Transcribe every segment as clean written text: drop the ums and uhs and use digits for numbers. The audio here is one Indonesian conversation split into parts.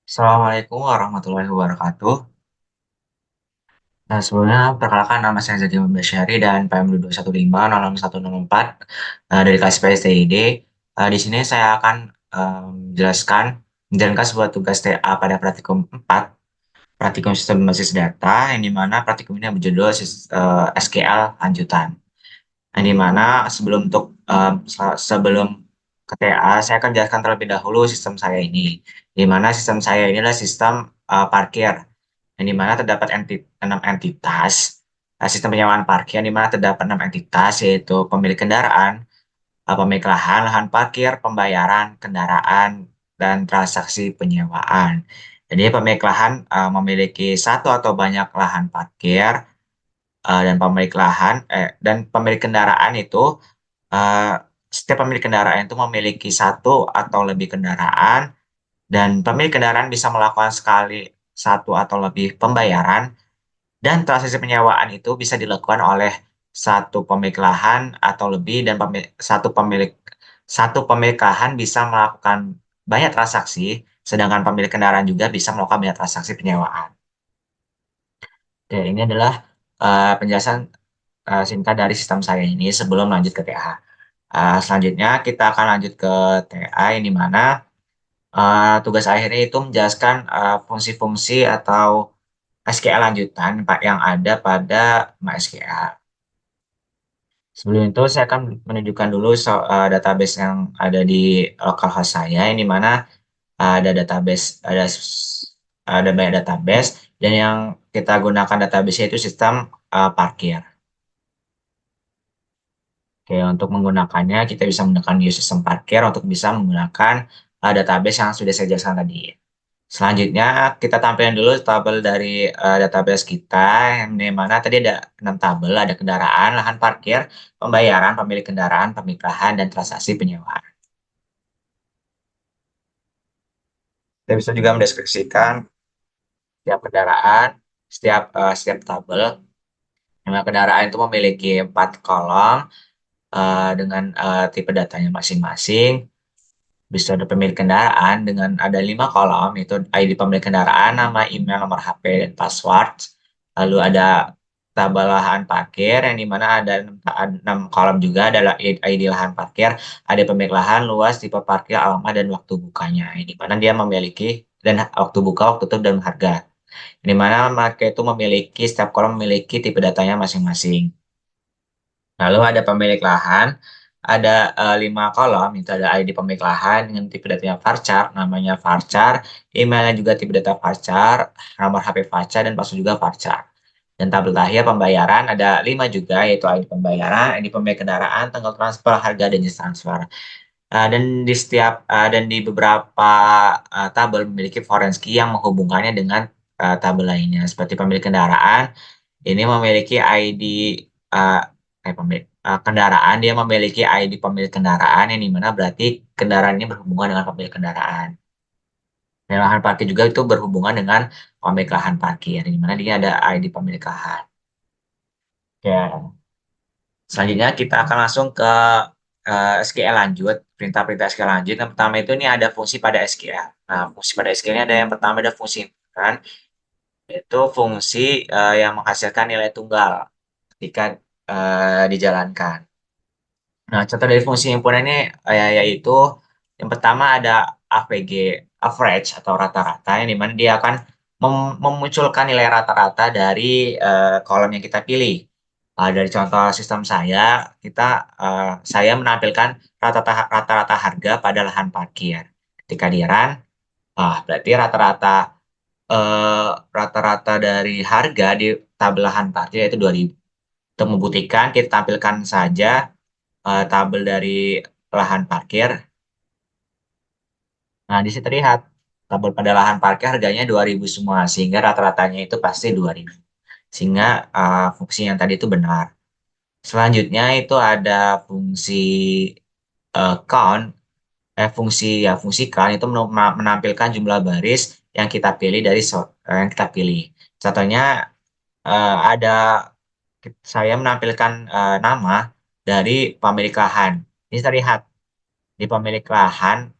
Assalamualaikum warahmatullahi wabarakatuh. Nah, sebelumnya perkenalkan nama saya Zaki Basyari dan PMD 215 06104 dari kelas PSTID. Di sini saya akan menjelaskan menjalankan sebuah tugas TA pada praktikum 4, praktikum sistem basis data, yang dimana praktikum ini berjudul SQL lanjutan. Yang dimana sebelum ke TA, saya akan jelaskan terlebih dahulu sistem saya ini. Di mana sistem saya ini adalah sistem parkir yang dimana terdapat 6 entitas, sistem penyewaan parkir yang dimana terdapat 6 entitas, yaitu pemilik kendaraan, pemilik lahan, lahan parkir, pembayaran kendaraan, dan transaksi penyewaan. Jadi pemilik lahan memiliki satu atau banyak lahan parkir, dan pemilik kendaraan itu, eh, setiap pemilik kendaraan itu memiliki satu atau lebih kendaraan, dan pemilik kendaraan bisa melakukan sekali satu atau lebih pembayaran, dan transaksi penyewaan itu bisa dilakukan oleh satu pemilik lahan atau lebih, dan satu pemilik lahan bisa melakukan banyak transaksi, sedangkan pemilik kendaraan juga bisa melakukan banyak transaksi penyewaan. Oke, ini adalah penjelasan singkat dari sistem saya ini sebelum lanjut ke TA. Selanjutnya kita akan lanjut ke TA, yang di mana tugas akhirnya itu menjelaskan fungsi-fungsi atau SQL lanjutan Pak yang ada pada MySQL. Sebelum itu saya akan menunjukkan dulu database yang ada di localhost saya, ini mana ada database, ada banyak database, dan yang kita gunakan database itu sistem parkir. Oke, untuk menggunakannya kita bisa menggunakan new sistem parkir untuk bisa menggunakan database yang sudah saya jelaskan tadi. Selanjutnya kita tampilkan dulu tabel dari database kita, yang di mana tadi ada 6 tabel, ada kendaraan, lahan parkir, pembayaran, pemilik kendaraan, pemilik lahan, dan transaksi penyewaan. Kita bisa juga mendeskripsikan setiap kendaraan, setiap tabel. Yang kendaraan itu memiliki 4 kolom dengan tipe datanya masing-masing. Bisa ada pemilik kendaraan dengan ada 5 kolom, itu ID pemilik kendaraan, nama, email, nomor HP, dan password. Lalu ada tabel lahan parkir, yang dimana ada 6 kolom juga, adalah ID lahan parkir, ada pemilik lahan, luas, tipe parkir, alamat, dan waktu bukanya. Ini mana dia memiliki, dan waktu buka, waktu tutup, dan harga. Di mana market itu memiliki, setiap kolom memiliki tipe datanya masing-masing. Lalu ada pemilik lahan, ada 5 kolom, itu ada ID pemilik lahan dengan tipe datanya varchar, namanya varchar, emailnya juga tipe data varchar, nomor HP varchar, dan password juga varchar. Dan tabel terakhir pembayaran ada 5 juga, yaitu ID pembayaran, ID pemilik kendaraan, tanggal transfer, harga, dan jenis transfer. Dan di beberapa tabel memiliki foreign key yang menghubungkannya dengan tabel lainnya, seperti pemilik kendaraan ini memiliki ID uh, kendaraan, dia memiliki ID pemilik kendaraan, yang dimana berarti kendaraan ini berhubungan dengan pemilik kendaraan. Dan lahan parkir juga itu berhubungan dengan pemilik lahan parkir, di mana dia ada ID pemilik lahan. Ya, selanjutnya kita akan langsung ke SQL lanjut, perintah-perintah SQL lanjut. Yang pertama itu ini ada fungsi pada SQL. Nah, fungsi pada SQL ini ada yang pertama ada fungsi kan, yaitu fungsi yang menghasilkan nilai tunggal ketika dijalankan. Nah, contoh dari fungsi himpunan ini yaitu yang pertama ada AVG, average atau rata-rata, yang dimana dia akan memunculkan nilai rata-rata dari kolom yang kita pilih. Dari contoh sistem saya, saya menampilkan rata-rata harga pada lahan parkir. Ketika di run, berarti rata-rata dari harga di tabel lahan parkir yaitu 2.000. Untuk membuktikan, kita tampilkan saja tabel dari lahan parkir. Nah, di situ terlihat tabel pada lahan parkir harganya 2.000 semua, sehingga rata-ratanya itu pasti 2.000. Sehingga fungsi yang tadi itu benar. Selanjutnya itu ada fungsi count, fungsi count itu menampilkan jumlah baris yang kita pilih yang kita pilih. Contohnya ada saya menampilkan nama dari pemilik lahan. Ini terlihat di pemilik lahan,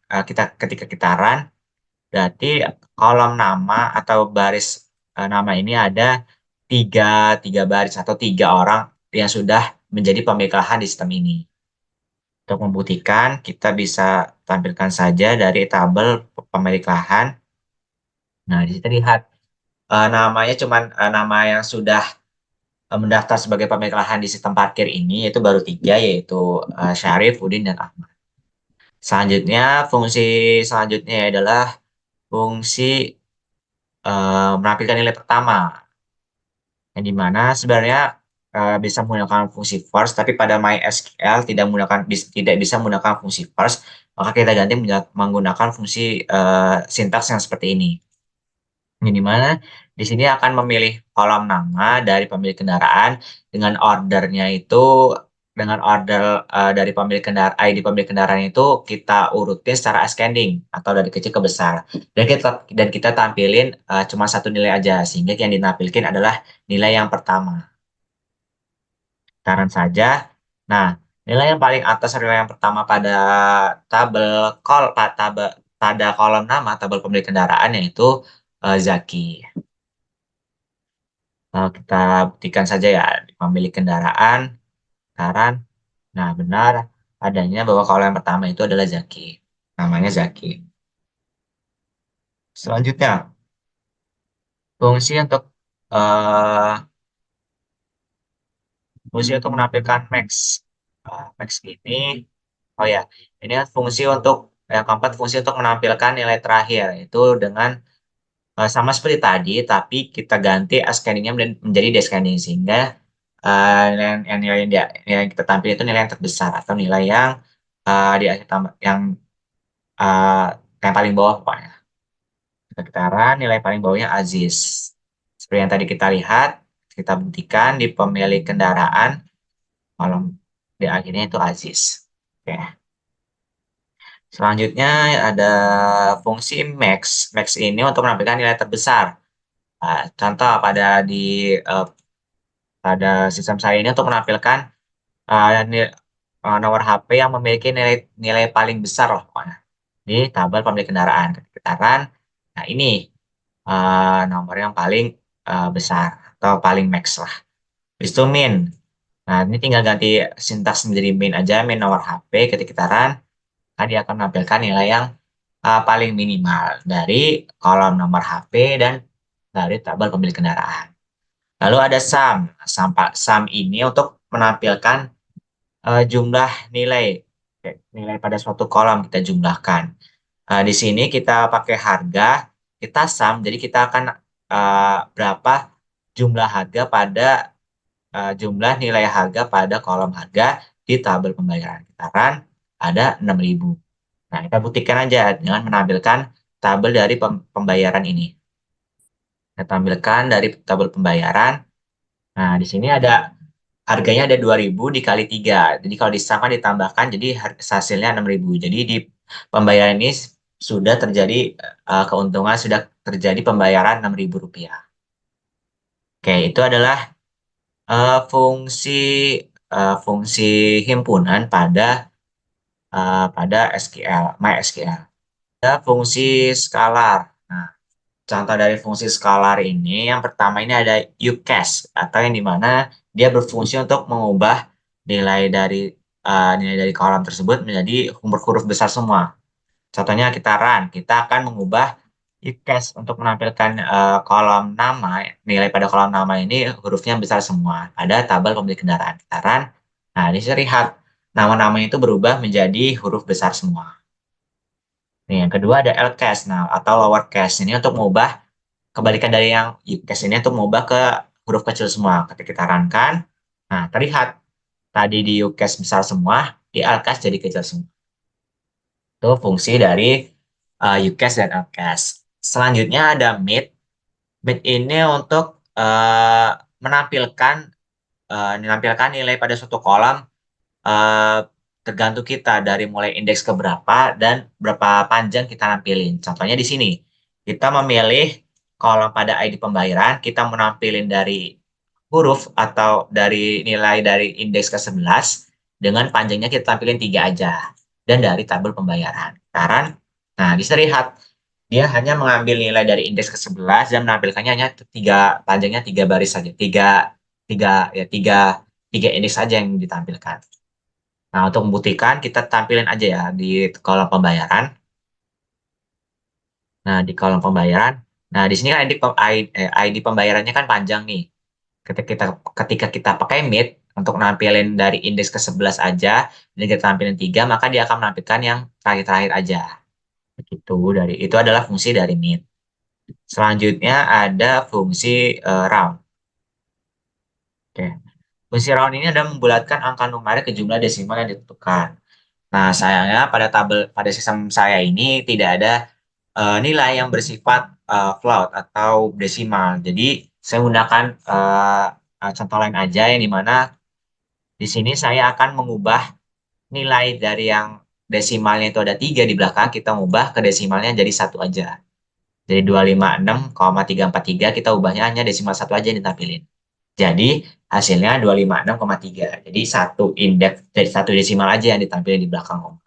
ketika kita run, Berarti kolom nama atau baris nama ini ada tiga, tiga baris atau tiga orang yang sudah menjadi pemilik lahan di sistem ini. Untuk membuktikan, kita bisa tampilkan saja dari tabel pemilik lahan. Nah, di situ lihat namanya cuman nama yang sudah mendaftar sebagai pemilik lahan di sistem parkir ini yaitu baru tiga, yaitu Syarif, Udin, dan Ahmad. Selanjutnya, fungsi selanjutnya adalah fungsi menampilkan nilai pertama, yang dimana sebenarnya bisa menggunakan fungsi first, tapi pada MySQL tidak bisa menggunakan fungsi first, maka kita ganti menggunakan fungsi sintaks yang seperti ini. Yang dimana di sini akan memilih kolom nama dari pemilik kendaraan dengan ordernya itu, dengan order dari pemilik kendaraan, ID pemilik kendaraan itu kita urutin secara ascending atau dari kecil ke besar. Dan kita tampilin cuma satu nilai aja, sehingga yang dinampilkan adalah nilai yang pertama. Saran saja. Nah, nilai yang paling atas adalah yang pertama pada tabel pada kolom nama tabel pemilik kendaraan, yaitu Zaki. Kita buktikan saja ya di pemilik kendaraan, saran. Nah, benar adanya bahwa kalau yang pertama itu adalah Zaki. Namanya Zaki. Selanjutnya, fungsi untuk eh, fungsi untuk menampilkan max. Max ini, oh ya, ini fungsi untuk yang keempat, fungsi untuk menampilkan nilai terakhir itu dengan sama seperti tadi, tapi kita ganti ascendingnya menjadi descending, sehingga nilai yang kita tampil itu nilai yang terbesar atau nilai yang di akhir tambah uh, yang paling bawah pokoknya. Sekitaran nilai paling bawahnya Aziz. Seperti yang tadi kita lihat, kita buktikan di pemilik kendaraan kolom di akhirnya itu Aziz. Oke. Selanjutnya ada fungsi max. Max ini untuk menampilkan nilai terbesar. Contoh eh, pada sistem saya ini untuk menampilkan nomor HP yang memiliki nilai nilai paling besar loh pokoknya di tabel pemilik kendaraan. Sekitaran, nah ini nomor yang paling besar atau paling max lah. Habis itu min. Nah, ini tinggal ganti sintaks menjadi min aja, min nomor HP ketikitaran. Nah, dia akan menampilkan nilai yang paling minimal dari kolom nomor HP dan dari tabel pemilik kendaraan. Lalu ada sum. Sum ini untuk menampilkan jumlah nilai. Oke, nilai pada suatu kolom kita jumlahkan. Di sini kita pakai harga, kita sum, jadi kita akan berapa jumlah harga pada jumlah nilai harga pada kolom harga di tabel pembayaran. Kitaran ada 6.000. Nah, kita buktikan aja dengan menampilkan tabel dari pembayaran ini. Kita tampilkan dari tabel pembayaran. Nah, di sini ada harganya ada 2.000 dikali 3. Jadi kalau disama ditambahkan jadi hasilnya 6.000. Jadi di pembayaran ini sudah terjadi keuntungan, sudah terjadi pembayaran Rp6.000. Oke, itu adalah fungsi fungsi himpunan pada SQL, MySQL. Ada fungsi skalar. Nah, contoh dari fungsi skalar ini, yang pertama ini ada uCast, atau yang dimana dia berfungsi untuk mengubah nilai dari nilai dari kolom tersebut menjadi huruf-huruf besar semua. Contohnya kita run, kita akan mengubah uCast untuk menampilkan kolom nama, nilai pada kolom nama ini hurufnya besar semua. Ada tabel pemilik kendaraan. Kita run, nah ini bisa lihat nama-nama itu berubah menjadi huruf besar semua. Nih, yang kedua ada LCAS, nah, atau lower case. Ini untuk mengubah kebalikan dari yang UCAS ini untuk mengubah ke huruf kecil semua. Ketika kita runkan, nah terlihat tadi di UCAS besar semua, di LCAS jadi kecil semua. Itu fungsi dari UCAS dan LCAS. Selanjutnya ada MIT. MIT ini untuk menampilkan menampilkan nilai pada suatu kolom eh, tergantung kita dari mulai indeks ke berapa dan berapa panjang kita nampilin. Contohnya di sini, kita memilih kolom pada ID pembayaran, kita menampilin dari huruf atau dari nilai dari indeks ke 11 dengan panjangnya kita tampilin 3 aja. Dan dari tabel pembayaran. Sekarang, nah bisa lihat Dia hanya mengambil nilai dari indeks ke-11 dan menampilkannya hanya tiga, panjangnya tiga baris saja, tiga ya tiga indeks saja yang ditampilkan. Nah, untuk membuktikan kita tampilin aja ya di kolom pembayaran. Nah, di kolom pembayaran. Nah, di sini kan ID pembayarannya kan panjang nih. Ketika kita ketika kita pakai Meet untuk nampilin dari indeks ke-11 aja dan kita tampilin tiga, maka dia akan menampilkan yang terakhir-terakhir aja. Begitu dari itu adalah fungsi dari Meet. Selanjutnya ada fungsi round. Oke. Fungsi round ini adalah membulatkan angka numerik ke jumlah desimal yang ditentukan. Nah, sayangnya pada sistem saya ini tidak ada nilai yang bersifat float atau desimal. Jadi saya menggunakan contoh lain aja yang dimana di sini saya akan mengubah nilai dari yang desimalnya itu ada tiga di belakang, kita ubah ke desimalnya jadi satu aja. Jadi 256,343 kita ubahnya hanya desimal satu aja yang ditampilin. Jadi hasilnya 256,3. Jadi satu indeks dari satu desimal aja yang ditampilin di belakang.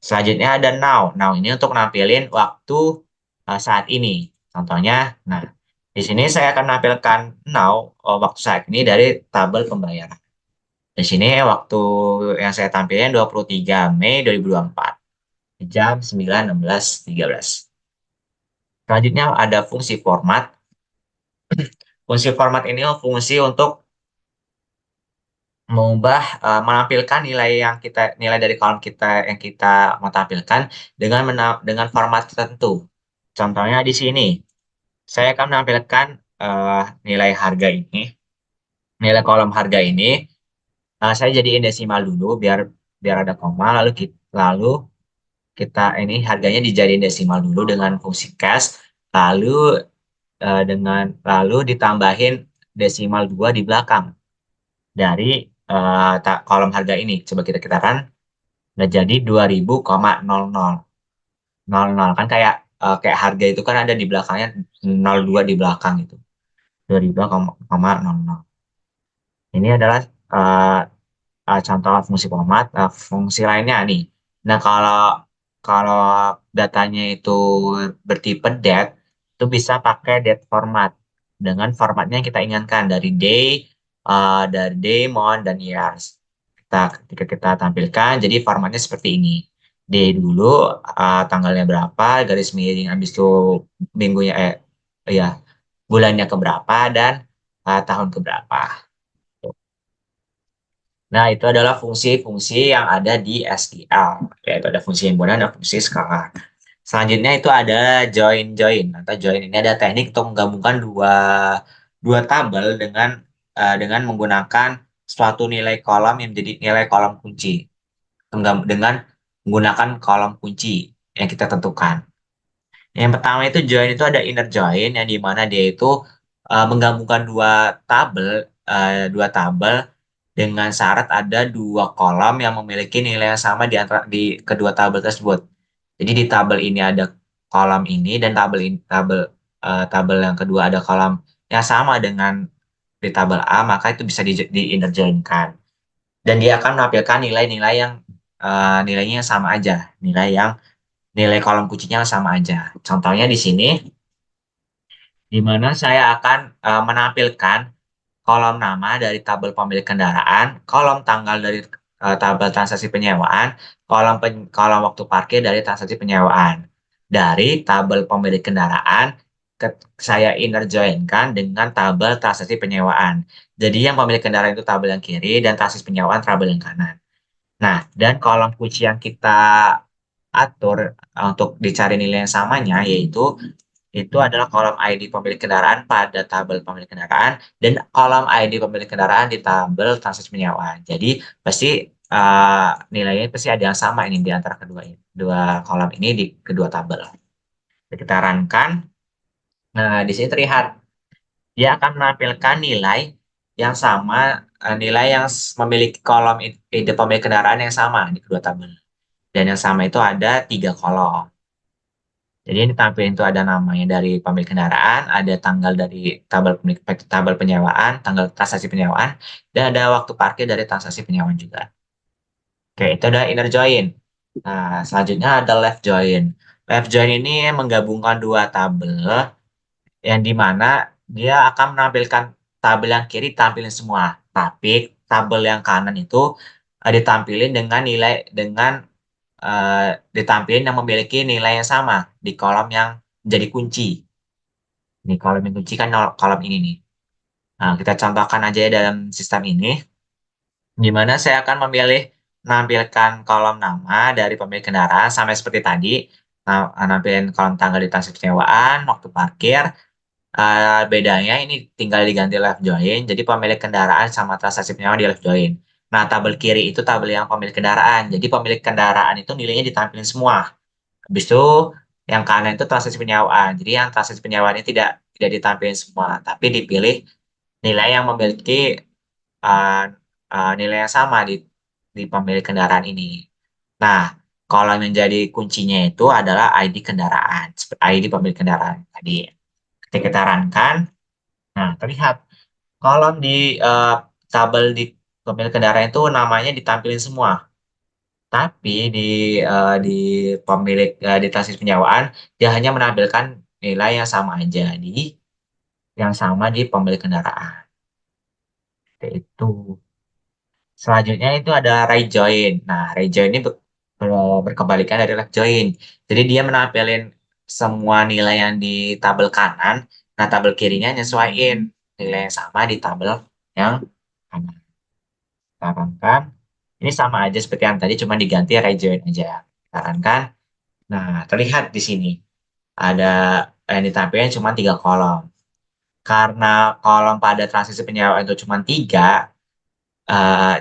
Selanjutnya ada now. Now ini untuk nampilin waktu saat ini. Contohnya, nah di sini saya akan menampilkan now waktu saat ini dari tabel pembayaran. Di sini waktu yang saya tampilkan 23 Mei 2024 jam 9.16.13. Selanjutnya ada fungsi format. Fungsi format ini fungsi untuk mengubah menampilkan nilai dari kolom kita yang kita mau tampilkan dengan format tertentu. Contohnya di sini saya akan menampilkan eh, nilai harga ini, nilai kolom harga ini. Saya jadiin desimal dulu biar biar ada koma, lalu kita ini harganya dijadiin desimal dulu dengan fungsi cash, lalu lalu ditambahin desimal 2 di belakang dari kolom harga ini. Coba kita kan udah jadi 2000,00. Kan kayak harga itu kan ada di belakangnya 02 di belakang itu. 2000,00. Ini adalah eh, contoh fungsi format. Fungsi lainnya nih. Nah, kalau kalau datanya itu bertipe date, itu bisa pakai date format dengan formatnya yang kita inginkan dari day, month, dan years. Ketika kita tampilkan, jadi formatnya seperti ini. Day dulu, tanggalnya berapa, garis miring, habis itu minggunya, ya, bulannya keberapa, dan tahun keberapa. Nah, itu adalah fungsi-fungsi yang ada di SQL, yaitu ada fungsi himpunan dan fungsi skala. Selanjutnya itu ada join-join. Atau join ini ada teknik untuk menggabungkan dua, dua tabel dengan menggunakan suatu nilai kolom yang menjadi nilai kolom kunci. Dengan menggunakan kolom kunci yang kita tentukan. Yang pertama itu join itu ada inner join yang dimana dia itu menggabungkan dua tabel dengan syarat ada dua kolom yang memiliki nilai yang sama di kedua tabel tersebut. Jadi di tabel ini ada kolom ini dan tabel yang kedua ada kolom yang sama dengan di tabel A, maka itu bisa di inner join-kan. Dan dia akan menampilkan nilai-nilai yang nilainya yang sama aja, nilai kolom kuncinya sama aja. Contohnya di sini, di mana saya akan menampilkan kolom nama dari tabel pemilik kendaraan, kolom tanggal dari tabel transaksi penyewaan, kolom waktu parkir dari transaksi penyewaan. Dari tabel pemilik kendaraan, saya inner join-kan dengan tabel transaksi penyewaan. Jadi yang pemilik kendaraan itu tabel yang kiri dan transaksi penyewaan tabel yang kanan. Nah, dan kolom kunci yang kita atur untuk dicari nilai yang samanya, yaitu itu adalah kolom ID pemilik kendaraan pada tabel pemilik kendaraan dan kolom ID pemilik kendaraan di tabel transaksi penyewaan. Jadi pasti nilainya pasti ada yang sama ini di antara dua kolom ini di kedua tabel. Kita runkan. Nah, di sini terlihat dia akan menampilkan nilai yang sama, nilai yang memiliki kolom ID pemilik kendaraan yang sama di kedua tabel. Dan yang sama itu ada tiga kolom. Jadi ini tampilin itu ada namanya dari pemilik kendaraan, ada tanggal dari tabel penyewaan, tanggal transaksi penyewaan, dan ada waktu parkir dari transaksi penyewaan juga. Oke, itu ada inner join. Nah, selanjutnya ada left join. Left join ini menggabungkan dua tabel yang dimana dia akan menampilkan tabel yang kiri tampilin semua, tapi tabel yang kanan itu ditampilin dengan nilai dengan ditampilin yang memiliki nilai yang sama di kolom yang menjadi kunci. Ini kolom yang kunci kan kolom ini nih. Nah, kita contohkan aja ya dalam sistem ini, di mana saya akan memilih menampilkan kolom nama dari pemilik kendaraan sama seperti tadi. Nah, nampilin kolom tanggal di transaksi penyewaan, waktu parkir. Bedanya ini tinggal diganti left join, jadi pemilik kendaraan sama transaksi penyewaan di left join. Nah, tabel kiri itu tabel yang pemilik kendaraan. Jadi pemilik kendaraan itu nilainya ditampilin semua. Habis itu yang kanan itu transaksi penyewaan. Jadi yang transaksi penyewaan ini tidak ditampilin semua, tapi dipilih nilai yang memiliki uh, nilai yang sama di pemilik kendaraan ini. Nah, kalau yang menjadi kuncinya itu adalah ID kendaraan, ID pemilik kendaraan tadi. Ketika kita runkan, nah terlihat kolom di tabel di pemilik kendaraan itu namanya ditampilin semua. Tapi di pemilik di transaksi penyewaan dia hanya menampilkan nilai yang sama aja yang sama di pemilik kendaraan. Itu. Selanjutnya itu ada right join. Nah, right join ini berkebalikan dari left join. Jadi dia menampilkan semua nilai yang di tabel kanan. Nah, tabel kirinya nyesuaiin nilai yang sama di tabel yang kanan. Sarankan. Ini sama aja seperti yang tadi, cuma diganti right join aja. Sarankan. Nah, terlihat di sini ada yang ditampilkan cuma 3 kolom. Karena kolom pada transisi penyewaan itu cuma 3,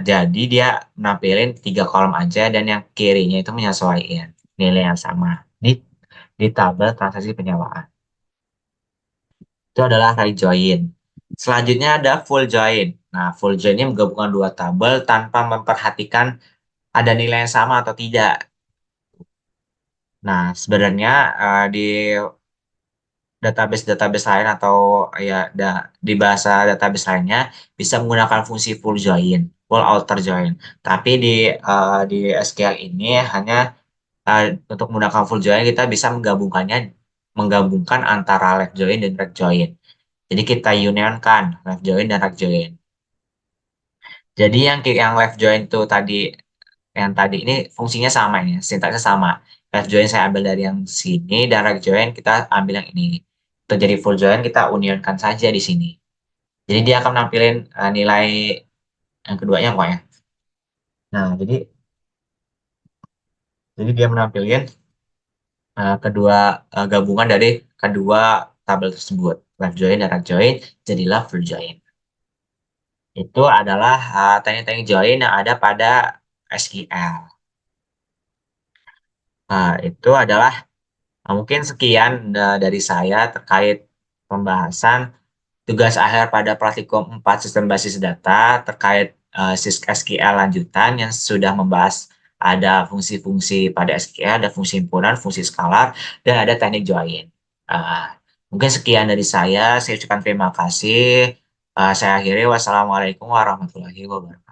jadi dia nampilin 3 kolom aja dan yang kirinya itu menyesuaikan nilai yang sama di tabel transaksi penyewaan. Itu adalah right join. Selanjutnya ada full join. Nah, full join ini menggabungkan dua tabel tanpa memperhatikan ada nilai yang sama atau tidak. Nah, sebenarnya di database lain atau ya di bahasa database lainnya bisa menggunakan fungsi full join, full outer join. Tapi di SQL ini hanya untuk menggunakan full join kita bisa menggabungkan antara left join dan right join. Jadi kita unionkan left join dan right join. Jadi yang left join itu tadi ini fungsinya sama ini, sintaksnya sama. Left join saya ambil dari yang sini dan right join kita ambil yang ini. Untuk jadi full join kita unionkan saja di sini. Jadi dia akan nampilin nilai yang keduanya kok ya. Nah, jadi dia menampilkan gabungan dari kedua tabel tersebut. Left join dan right join jadilah full join. Itu adalah teknik-teknik join yang ada pada SQL. Itu adalah mungkin sekian dari saya terkait pembahasan tugas akhir pada praktikum 4 sistem basis data terkait SQL lanjutan yang sudah membahas ada fungsi-fungsi pada SQL, ada fungsi himpunan, fungsi skalar, dan ada teknik join. Uh, Mungkin sekian dari saya ucapkan terima kasih. Saya akhiri, wassalamualaikum warahmatullahi wabarakatuh.